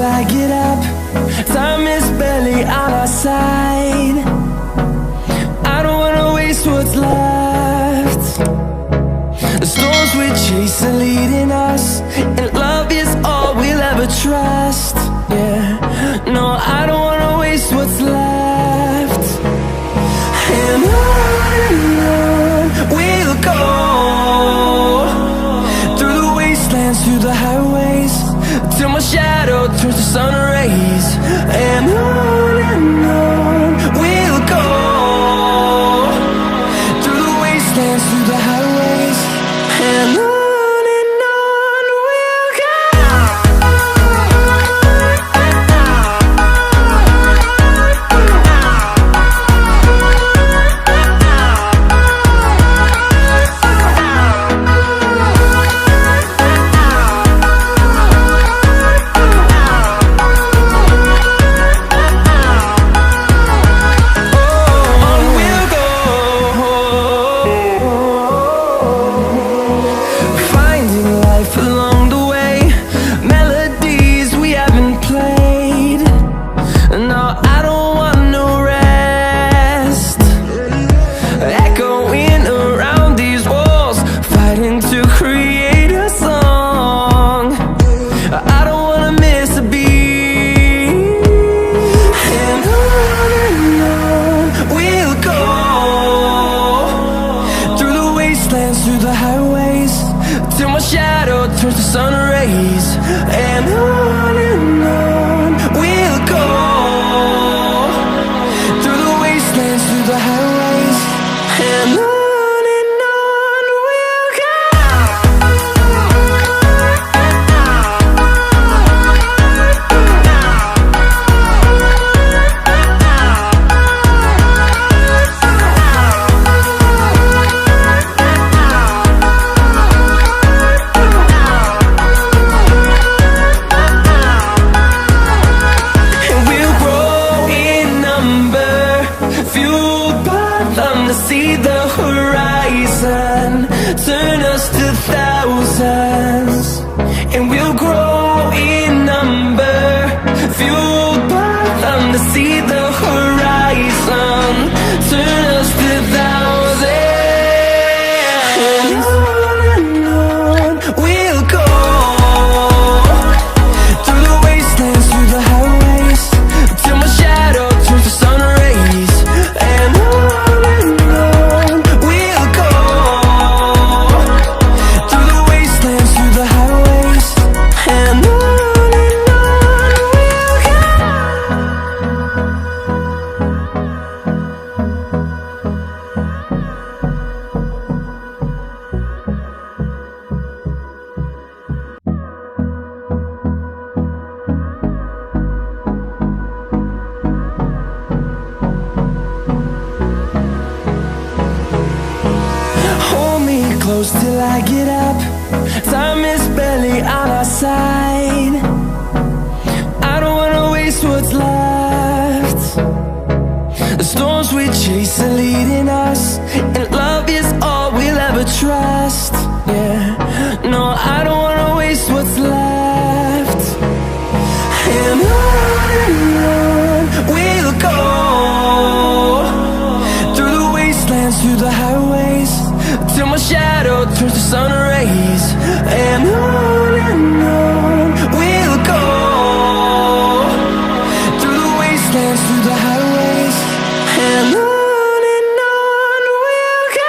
I get up. Time is barely on our side. I don't wanna waste what's left. The storms we chase are leading us, and love is all we'll ever trust. Yeah, no, I don't wanna waste what's left. And on we'll go, through the wastelands, through the highways, till my shadow turns to sun rays. And on we'll go, through the wastelands, through the highways, and on we'll go. Through the highways, till my shadow turns to sun rays. And on we'll go, through the wastelands, through the highways, and on we'll go. See the horizon, turn us to thousands, and we'll grow in number, fueled by them to see the horizon, turn us to thousands. And on we'll go, through the wastelands, through the highways, till my shadow turns to sun rays. And close till I get up. Time is barely on our side. I don't wanna waste what's left. The storms we chase are leading us, and love is all we'll ever trust. Yeah, no, I don't wanna waste what's left. And on we'll go, through the wastelands, through the highways, till my shadow turns to sun rays. And on we'll go, through the wastelands, through the highways, and on we'll go.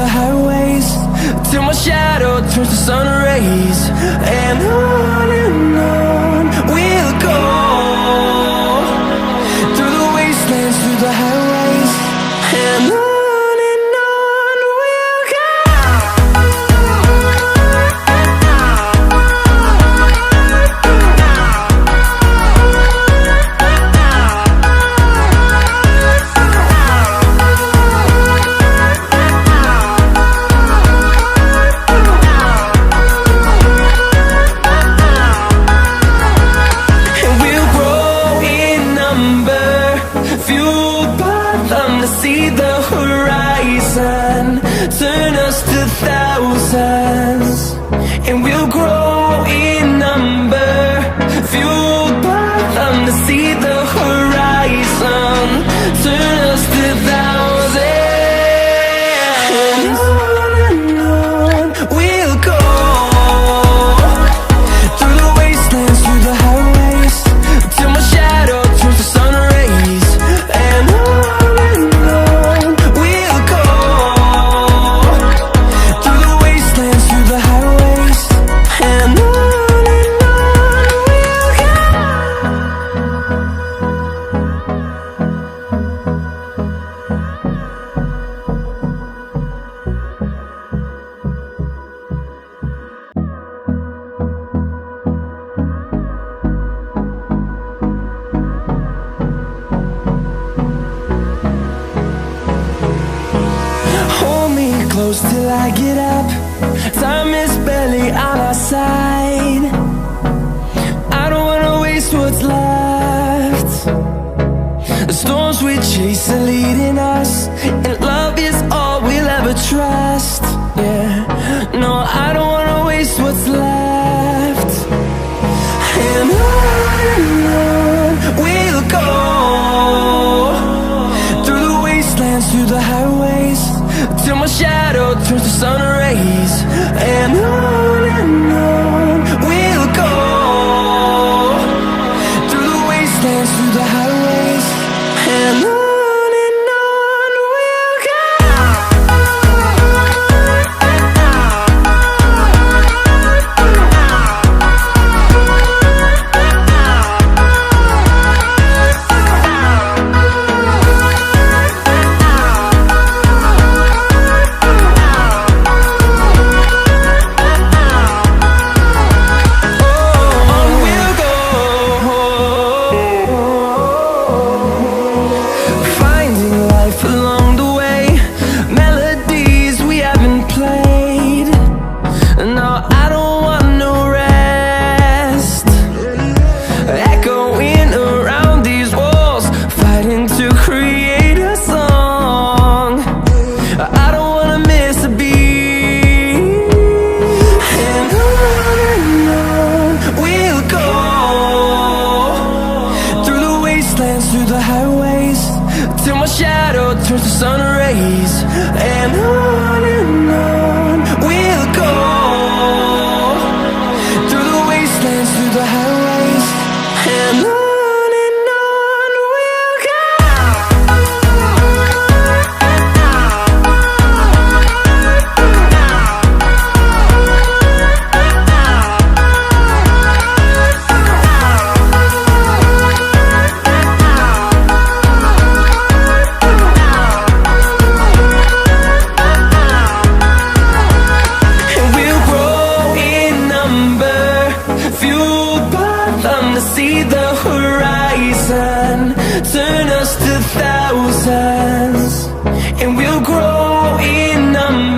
the highways, till my shadow turns to sun rays. And on we'll go, through the wastelands, through the highways. And on we'll go. See the horizon, turn us to thousands, and we'll grow in number, fueled by them to see the horizon, turn us to thousands. And on we'll go, through the wastelands, through the highways, till my shadow turns to sun rays. And close till I get up, time is barely on our side. I don't wanna waste what's left. The storms we chase are leading us, and love is all we'll ever trust. Yeah, no, I don't wanna waste what's left. And on we'll go, through the wastelands, through the highways, till my shadow turns to sun rays. And on we'll go, through the wastelands, through the highways. And on we'll go. Through the highways, till my shadow turns to sun rays. And on we'll go, through the wastelands, through the highways. And on we'll go. See the horizon, turn us to thousands, and we'll grow in numbers.